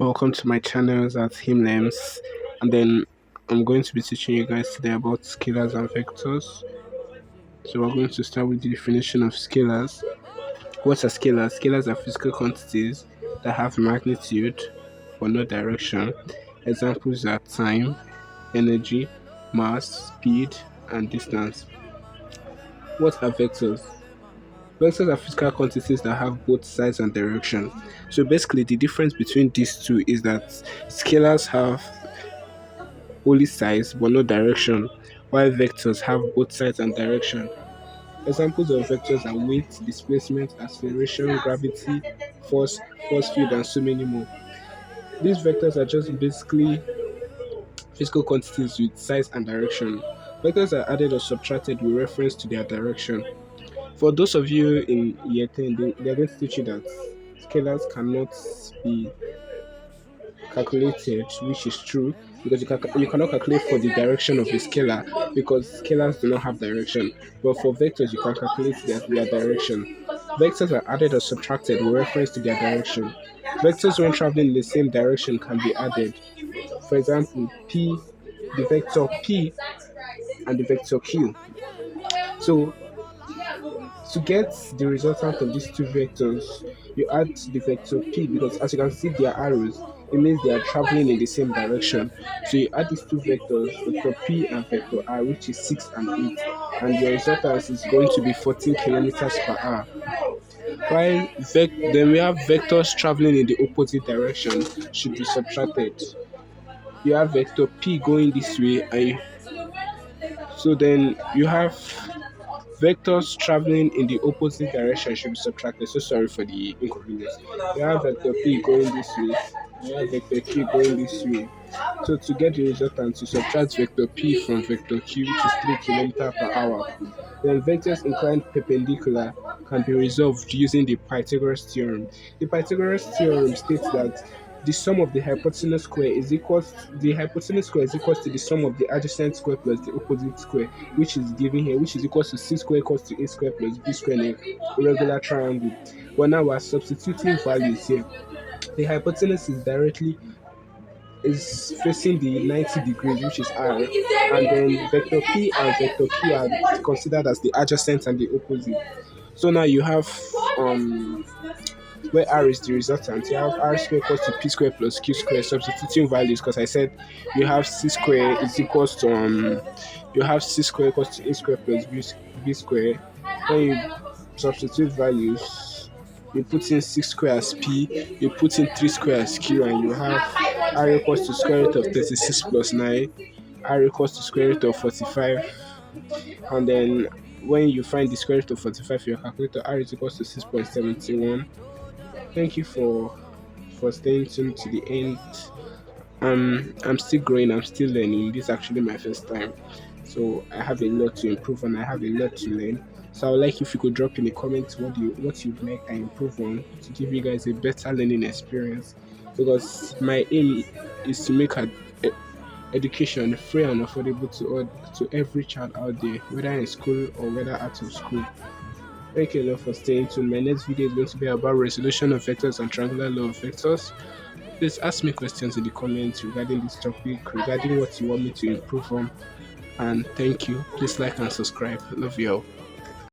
Welcome to my channels at Himlems, and then I'm going to be teaching you guys today about scalars and vectors. So we're going to start with the definition of scalars. What are scalars? Scalars are physical quantities that have magnitude but no direction. Examples are time, energy, mass, speed, and distance. What are vectors? Vectors are physical quantities that have both size and direction. So basically, the difference between these two is that scalars have only size but no direction, while vectors have both size and direction. Examples of vectors are weight, displacement, acceleration, gravity, force, force field, and so many more. These vectors are just basically physical quantities with size and direction. Vectors are added or subtracted with reference to their direction. For those of you in year 10, they are going to teach you that scalars cannot be calculated, which is true because you cannot calculate for the direction of a scalar because scalars do not have direction. But for vectors, you can calculate their direction. Vectors are added or subtracted with reference to their direction. Vectors, when traveling in the same direction, can be added. For example, the vector P and the vector Q. So to get the resultant of these two vectors, you add the vector p because as you can see they are arrows, it means they are traveling in the same direction. So you add these two vectors, vector p and vector r, which is 6 and 8, and your resultant is going to be 14 kilometers per hour. While then we have vectors traveling in the opposite direction should be subtracted. You have vector p going this way, so then you have vectors traveling in the opposite direction should be subtracted. So sorry for the inconvenience. You have vector p going this way, you have vector q going this way. So to get the resultant, to subtract vector p from vector q, which is 3 kilometers per hour. Then vectors inclined perpendicular can be resolved using the Pythagoras theorem. The Pythagoras theorem states that the hypotenuse square is equals to the sum of the adjacent square plus the opposite square, which is given here, which is equals to c square equals to a square plus b square in a regular triangle. But now we're substituting values here. The hypotenuse is facing the 90 degrees, which is r, and then vector p and vector q are considered as the adjacent and the opposite. So now you have where r is the resultant, you have r square equals to p square plus q square, substituting values because I said you have c square is equals to you have c square equals to a square plus b square. When you substitute values, you put in 6 square as p, you put in 3 square as q, and you have r equals to square root of 36 plus 9, r equals to square root of 45, and then when you find the square root of 45 for your calculator, r is equals to 6.71. Thank you for staying tuned to the end. I'm still growing, I'm still learning. This is actually my first time. So I have a lot to improve and I have a lot to learn. So I would like if you could drop in the comments what you'd like I improve on to give you guys a better learning experience. Because my aim is to make education free and affordable to every child out there, whether in school or whether out of school. Thank you a lot for staying tuned. My next video is going to be about resolution of vectors and triangular law of vectors. Please ask me questions in the comments regarding this topic, regarding what you want me to improve on. And thank you. Please like and subscribe. Love you all.